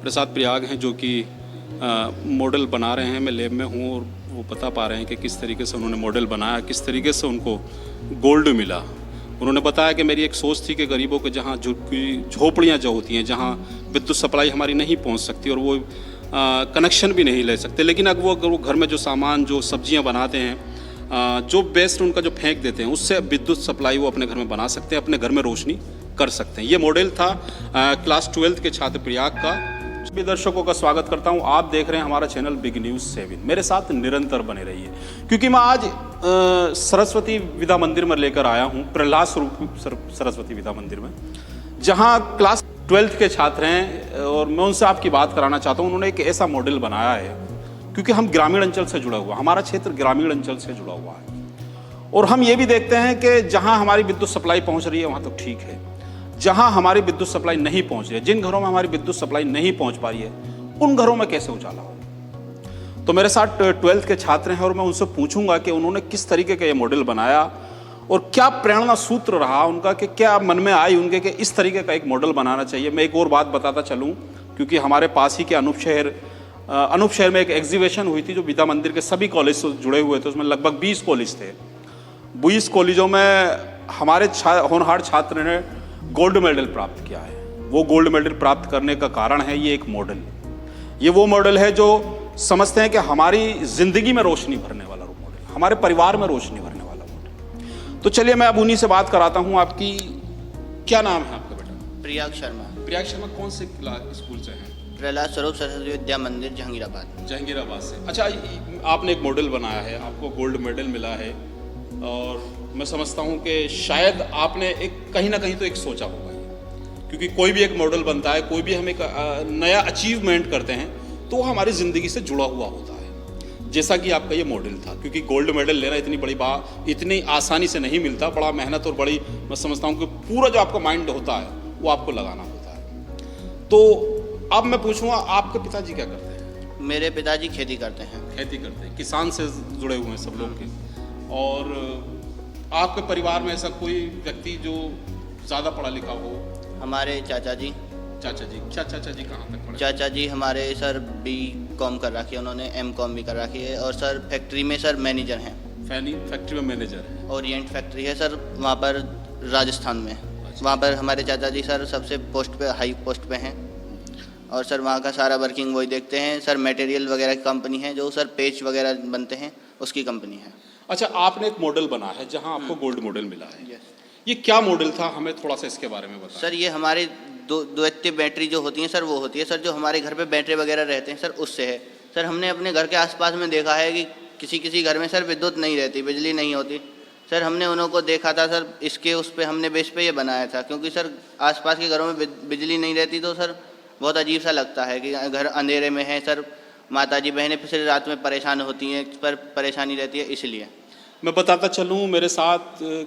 मेरे साथ प्रयाग हैं जो कि मॉडल बना रहे हैं। मैं लैब में हूँ और वो बता पा रहे हैं कि किस तरीके से उन्होंने मॉडल बनाया, किस तरीके से उनको गोल्ड मिला। उन्होंने बताया कि मेरी एक सोच थी कि गरीबों के जहाँ झोपड़ियाँ जो होती हैं, जहाँ विद्युत सप्लाई हमारी नहीं पहुँच सकती और वो कनेक्शन भी नहीं ले सकते, लेकिन अगर वो घर में जो सामान, जो सब्जियाँ बनाते हैं, जो वेस्ट उनका जो फेंक देते हैं, उससे विद्युत सप्लाई वो अपने घर में बना सकते हैं, अपने घर में रोशनी कर सकते हैं। ये मॉडल था क्लास 12 के छात्र प्रयाग का। सभी दर्शकों का स्वागत करता हूं। आप देख रहे हैं हमारा चैनल बिग न्यूज़ 7। मेरे साथ निरंतर बने रहिए, क्योंकि मैं आज सरस्वती विद्या मंदिर में लेकर आया हूं, प्रहलाद स्वरूप सरस्वती विद्या मंदिर में, जहां क्लास 12 के छात्र हैं और मैं उनसे आपकी बात कराना चाहता हूं। उन्होंने एक ऐसा मॉडल बनाया है, क्योंकि हम ग्रामीण अंचल से जुड़ा हुआ, हमारा क्षेत्र ग्रामीण अंचल से जुड़ा हुआ है, और हम ये भी देखते हैं कि जहां हमारी विद्युत सप्लाई पहुंच रही है वहां तो ठीक है, जहां हमारी विद्युत सप्लाई नहीं पहुंच रही है, जिन घरों में हमारी विद्युत सप्लाई नहीं पहुंच पा रही है, उन घरों में कैसे उजाला हो। तो मेरे साथ 12th के छात्र हैं और मैं उनसे पूछूंगा कि उन्होंने किस तरीके का ये मॉडल बनाया और क्या प्रेरणा सूत्र रहा उनका, कि क्या मन में आई उनके कि इस तरीके का एक मॉडल बनाना चाहिए। मैं एक और बात बताता चलूँ, क्योंकि हमारे पास ही के अनूप शहर में एक एग्जीबिशन हुई थी जो विद्या मंदिर के सभी कॉलेज से जुड़े हुए थे। उसमें लगभग 20 कॉलेज थे। 20 कॉलेजों में हमारे होनहार छात्र ने गोल्ड मेडल प्राप्त किया है। वो गोल्ड मेडल प्राप्त करने का कारण है ये एक मॉडल। ये वो मॉडल है जो समझते हैं कि हमारी जिंदगी में रोशनी भरने वाला मॉडल, हमारे परिवार में रोशनी भरने वाला मॉडल। तो चलिए मैं अब उन्हीं से बात कराता हूँ। आपकी क्या नाम है आपका बेटा? प्रयाग शर्मा। प्रयाग शर्मा कौन से स्कूल से हैं? प्रहलाद स्वरूप सरस्वती विद्या मंदिर जहांगीराबाद। जहांगीराबाद से। अच्छा, आपने एक मॉडल बनाया है, आपको गोल्ड मेडल मिला है, और मैं समझता हूँ कि शायद आपने एक कहीं ना कहीं तो एक सोचा होगा, क्योंकि कोई भी एक मॉडल बनता है, कोई भी हम एक नया अचीवमेंट करते हैं तो वो हमारी ज़िंदगी से जुड़ा हुआ होता है। जैसा कि आपका ये मॉडल था, क्योंकि गोल्ड मेडल लेना इतनी बड़ी बात, इतनी आसानी से नहीं मिलता, बड़ा मेहनत और बड़ी, मैं समझता हूँ कि पूरा जो आपका माइंड होता है वो आपको लगाना होता है। तो अब मैं पूछूंगा, आपके पिताजी क्या करते हैं? मेरे पिताजी खेती करते हैं। खेती करते हैं, किसान से जुड़े हुए हैं सब लोग के। और आपके परिवार में ऐसा कोई व्यक्ति जो ज़्यादा पढ़ा लिखा हो? हमारे चाचा जी। चाचा जी कहाँ तक पढ़े? चाचा जी हमारे सर B.Com कर रखी है, उन्होंने M.Com भी कर रखी है, और सर फैक्ट्री में सर मैनेजर हैं। फैक्ट्री में मैनेजर है। ओरिएंट फैक्ट्री है सर वहाँ पर राजस्थान में। वहाँ पर हमारे चाचा जी सर सबसे हाई पोस्ट पे हैं, और सर वहाँ का सारा वर्किंग वही देखते हैं। सर मटेरियल वगैरह की कंपनी है, जो सर पेच वगैरह बनते हैं उसकी कंपनी है। अच्छा, आपने एक मॉडल बना है जहाँ आपको गोल्ड मेडल मिला है। ये क्या मॉडल था, हमें थोड़ा सा इसके बारे में बताएं। सर ये हमारी द्वैत्य बैटरी जो होती है सर, वो होती है सर जो हमारे घर पे बैटरी वगैरह रहते हैं सर, उससे है। सर हमने अपने घर के आसपास में देखा है कि किसी घर में सर विद्युत नहीं रहती, बिजली नहीं होती। सर हमने उन्हों को देखा था सर, इसके उस पे हमने बेस पे ये बनाया था, क्योंकि सर आसपास के घरों में बिजली नहीं रहती तो सर बहुत अजीब सा लगता है कि घर अंधेरे में है। सर माताजी बहनें फिर रात में परेशान होती हैं, पर परेशानी रहती है, इसलिए। मैं बताता चलूँ, मेरे साथ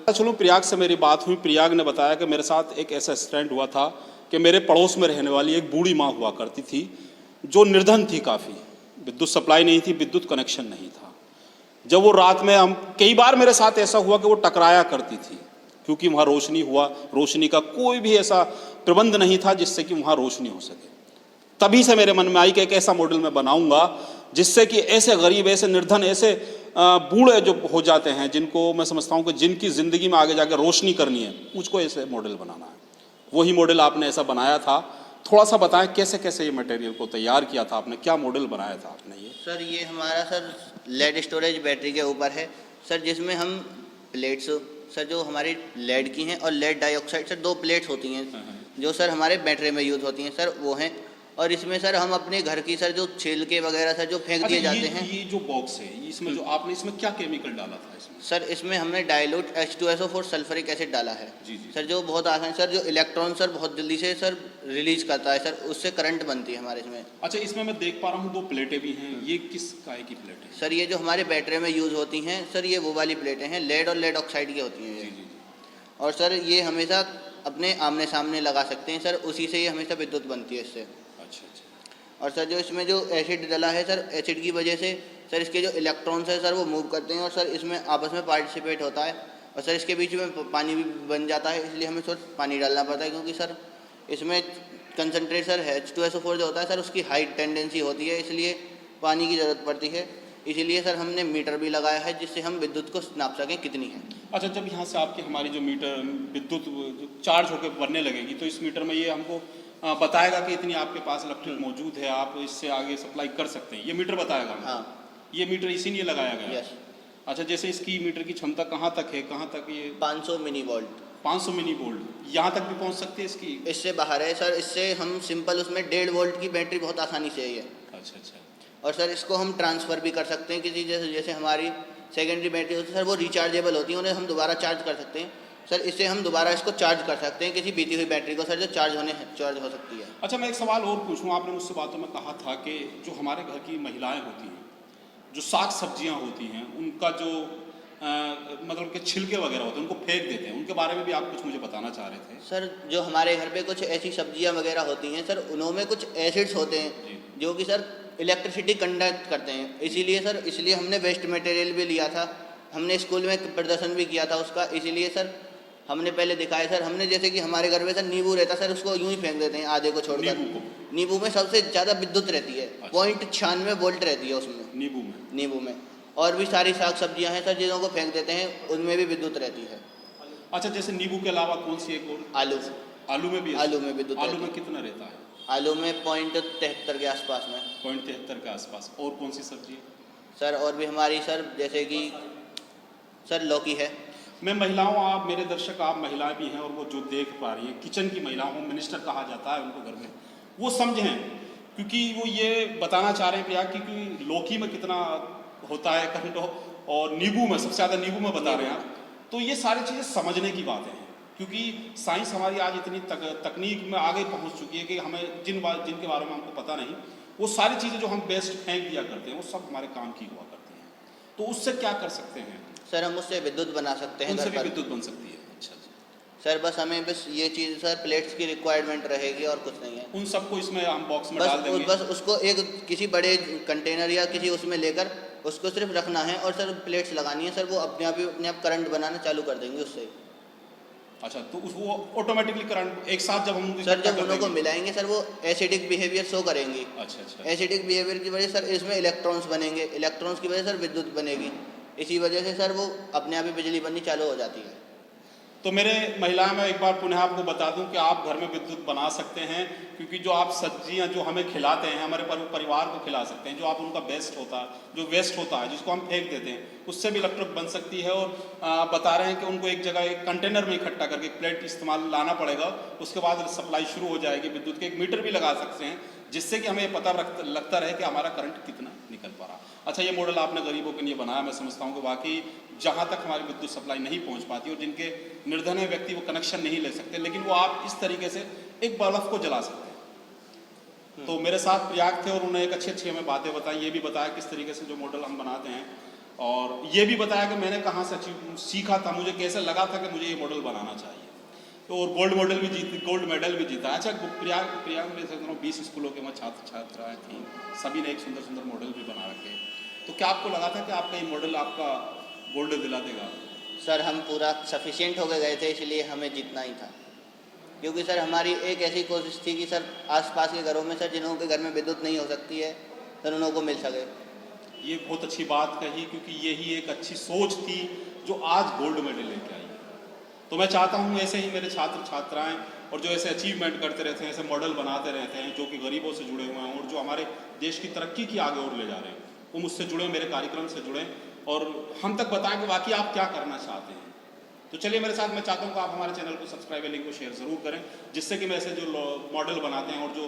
प्रयाग से मेरी बात हुई। प्रयाग ने बताया कि मेरे साथ एक ऐसा इंसिडेंट हुआ था कि मेरे पड़ोस में रहने वाली एक बूढ़ी माँ हुआ करती थी, जो निर्धन थी काफ़ी। विद्युत सप्लाई नहीं थी, विद्युत कनेक्शन नहीं था। जब वो रात में, हम कई बार मेरे साथ ऐसा हुआ कि वो टकराया करती थी, क्योंकि वहाँ रोशनी का कोई भी ऐसा प्रबंध नहीं था जिससे कि वहाँ रोशनी हो सके। तभी से मेरे मन में आई कि एक ऐसा मॉडल मैं बनाऊंगा जिससे कि ऐसे गरीब, ऐसे निर्धन, ऐसे बूढ़े जो हो जाते हैं, जिनको मैं समझता हूँ कि जिनकी ज़िंदगी में आगे जाकर रोशनी करनी है, मुझको ऐसे मॉडल बनाना है। वही मॉडल आपने ऐसा बनाया था। थोड़ा सा बताएं कैसे कैसे ये मटेरियल को तैयार किया था आपने, क्या मॉडल बनाया था आपने? ये सर ये हमारा सर लेड स्टोरेज बैटरी के ऊपर है सर, जिसमें हम प्लेट्स सर जो हमारी लेड की हैं और लेड डाइऑक्साइड सर 2 प्लेट्स होती हैं जो सर हमारे बैटरी में यूज़ होती हैं सर, वो हैं। और इसमें सर हम अपने घर की सर जो छिलके वगैरह सर जो फेंक दिए जाते हैं। ये जो बॉक्स है, इसमें जो आपने इसमें क्या केमिकल डाला था इसमें? सर इसमें हमने डाइल्यूट H2SO4 सल्फ्यूरिक एसिड डाला है। जी। सर जो बहुत आसान, सर जो इलेक्ट्रॉन सर बहुत जल्दी से सर रिलीज करता है सर, उससे करंट बनती है हमारे इसमें। अच्छा, इसमें मैं देख पा रहा हूँ 2 प्लेटें भी हैं। ये किस काय की प्लेट है? सर ये जो हमारे बैटरी में यूज़ होती हैं सर, ये वो वाली प्लेटें हैं, लेड और लेड ऑक्साइड की होती हैं ये। जी। और सर ये हमेशा अपने आमने सामने लगा सकते हैं सर, उसी से ये हमेशा विद्युत बनती है इससे। अच्छा। और सर जो इसमें जो एसिड डला है सर, एसिड की वजह से सर इसके जो इलेक्ट्रॉन्स है सर वो मूव करते हैं, और सर इसमें आपस में पार्टिसिपेट होता है, और सर इसके बीच में पानी भी बन जाता है, इसलिए हमें सर पानी डालना पड़ता है, क्योंकि सर इसमें कंसनट्रेट सर H2SO4 जो होता है सर उसकी हाई टेंडेंसी होती है, इसलिए पानी की ज़रूरत पड़ती है। इसीलिए सर हमने मीटर भी लगाया है जिससे हम विद्युत को नाप सकें कितनी है। अच्छा, जब यहाँ से आपकी हमारी जो मीटर विद्युत चार्ज होकर बनने लगेगी तो इस मीटर में ये हमको बताएगा कि इतनी आपके पास इलेक्ट्रिक मौजूद है, आप इससे आगे सप्लाई कर सकते हैं, ये मीटर बताएगा हमको? हाँ, ये मीटर इसीलिए लगाया गया है? यस। अच्छा, जैसे इसकी मीटर की क्षमता कहाँ तक है, कहाँ तक ये? 500 मिली वोल्ट। 500 मिली वोल्ट यहाँ तक भी पहुँच सकती है इसकी? इससे बाहर है सर, इससे हम सिंपल उसमें 1.5 वोल्ट की बैटरी बहुत आसानी से है ये। अच्छा अच्छा। और सर इसको हम ट्रांसफ़र भी कर सकते हैं किसी, जैसे हमारी सेकेंडरी बैटरी होती है सर वो रिचार्जेबल होती है, उन्हें हम दोबारा चार्ज कर सकते हैं सर। इससे हम दोबारा इसको चार्ज कर सकते हैं किसी बीती हुई बैटरी को सर, जो चार्ज हो सकती है। अच्छा, मैं एक सवाल और पूछूँ, आपने मुझसे बातों में कहा था कि जो हमारे घर की महिलाएं होती हैं, जो साग सब्जियां होती हैं, उनका जो मतलब के छिलके वगैरह होते हैं उनको फेंक देते हैं, उनके बारे में भी आप कुछ मुझे बताना चाह रहे थे? सर जो हमारे घर पे कुछ ऐसी सब्जियां वगैरह होती हैं सर, उनमें कुछ एसिड्स होते हैं जो कि सर इलेक्ट्रिसिटी कंडक्ट करते हैं, इसलिए हमने वेस्ट मटेरियल भी लिया था, हमने स्कूल में प्रदर्शन भी किया था उसका। इसीलिए सर हमने पहले दिखाया सर, हमने जैसे कि हमारे घर में सर नींबू रहता सर, उसको यूं ही फेंक देते हैं आधे को छोड़कर। नींबू में सबसे ज़्यादा विद्युत रहती है, 0.96 वोल्ट रहती है उसमें, नींबू में। और भी सारी साग सब्जियां हैं सर जिनको फेंक देते हैं, उनमें भी विद्युत रहती है। अच्छा, जैसे नींबू के अलावा कौन सी एक और? आलू में भी? आलू में विद्युत। आलू में कितना रहता है? आलू में 0.73 के आसपास में। 0.73 के आसपास। और कौन सी सब्जी सर? और भी हमारी सर जैसे कि सर लौकी है। मैं महिलाओं, आप मेरे दर्शक, आप महिलाएं भी हैं और वो जो देख पा रही हैं, किचन की महिलाओं, होम मिनिस्टर कहा जाता है उनको घर में, वो समझें, क्योंकि वो ये बताना चाह रहे हैं प्रयाग की कि लौकी में कितना होता है करंट, और नींबू में सबसे ज़्यादा नींबू में बता रहे हैं आप। तो ये सारी चीज़ें समझने की बातें हैं, क्योंकि साइंस हमारी आज इतनी तकनीक में आगे पहुंच चुकी है कि हमें जिनके बारे में हमको पता नहीं, वो सारी चीज़ें जो हम वेस्ट फेंक दिया करते हैं वो सब हमारे काम की हुआ करती हैं। तो उससे क्या कर सकते हैं सर? हम उससे विद्युत बना सकते हैं। उनसे भी विद्युत बन सकती है? अच्छा सर, बस हमें ये चीज़ सर प्लेट्स की रिक्वायरमेंट रहेगी और कुछ नहीं है। उन सबको इसमें हम बॉक्स में डाल देंगे? बस उसको एक किसी बड़े कंटेनर या किसी उसमें लेकर उसको सिर्फ रखना है और सर प्लेट्स लगानी है सर, वो अपने आप करंट बनाना चालू कर देंगे उससे। अच्छा, तो वो ऑटोमेटिकली करंट एक साथ जब हम सर जब उनको मिलाएंगे सर, वो एसिडिक बिहेवियर शो करेंगी। अच्छा। एसिडिक बिहेवियर की वजह सर इसमें इलेक्ट्रॉन्स बनेंगे, इलेक्ट्रॉन्स की वजह सर विद्युत बनेगी, इसी वजह से सर वो अपने आप ही बिजली बननी चालू हो जाती है। तो मेरे महिलाएं, मैं एक बार पुनः आपको बता दूं कि आप घर में विद्युत बना सकते हैं, क्योंकि जो आप सब्जियां जो हमें खिलाते हैं, हमारे परिवार को खिला सकते हैं, जो आप उनका जो वेस्ट होता है जिसको हम फेंक देते हैं, उससे भी इलेक्ट्रिक बन सकती है। और बता रहे हैं कि उनको एक जगह एक कंटेनर में इकट्ठा करके प्लेट इस्तेमाल लाना पड़ेगा, उसके बाद सप्लाई शुरू हो जाएगी विद्युत के। एक मीटर भी लगा सकते हैं जिससे कि हमें पता लगता रहे कि हमारा करंट कितना निकल पा रहा। अच्छा, ये मॉडल आपने गरीबों के लिए बनाया। मैं समझता हूँ कि वाकई जहाँ तक हमारी विद्युत सप्लाई नहीं पहुँच पाती और जिनके निर्धन व्यक्ति वो कनेक्शन नहीं ले सकते, लेकिन वो आप इस तरीके से एक बल्ब को जला सकते हैं। तो मेरे साथ प्रयाग थे और उन्होंने एक अच्छी हमें बातें बताई, ये भी बताया किस तरीके से जो मॉडल हम बनाते हैं, और ये भी बताया कि मैंने कहाँ से सीखा था, मुझे कैसे लगा था कि मुझे ये मॉडल बनाना चाहिए। तो और गोल्ड मेडल भी जीता। अच्छा, प्रयाग में से 20 स्कूलों के वहाँ छात्राएँ थीं, सभी ने एक सुंदर मॉडल भी बना रखे। तो क्या आपको लगा था कि आपका ये मॉडल आपका गोल्ड दिला देगा? सर हम पूरा सफिशिएंट होकर गए थे, इसलिए हमें जीतना ही था, क्योंकि सर हमारी एक ऐसी कोशिश थी कि सर आसपास के घरों में सर जिन्हों के घर में विद्युत नहीं हो सकती है सर उन्हों को मिल सके। ये बहुत अच्छी बात कही, क्योंकि यही एक अच्छी सोच थी जो आज गोल्ड मेडल लेके आई। तो मैं चाहता हूँ ऐसे ही मेरे छात्र छात्राएं और जो ऐसे अचीवमेंट करते रहते हैं, ऐसे मॉडल बनाते रहते हैं, जो कि गरीबों से जुड़े हुए हैं और जो हमारे देश की तरक्की की आगे और ले जा रहे हैं, वो मुझसे जुड़े, मेरे कार्यक्रम से जुड़े और हम तक बताएं कि वाकई आप क्या करना चाहते हैं। तो चलिए मेरे साथ, मैं चाहता हूँ कि आप हमारे चैनल को सब्सक्राइब, लिंक को शेयर ज़रूर करें, जिससे कि मैं ऐसे जो मॉडल बनाते हैं और जो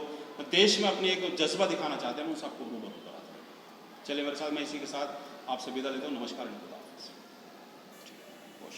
देश में अपनी एक जज्बा दिखाना चाहते हैं, उन सबको रूबरू कराते हैं। चलिए मेरे साथ, मैं इसी के साथ आपसे विदा लेता हूँ। नमस्कार।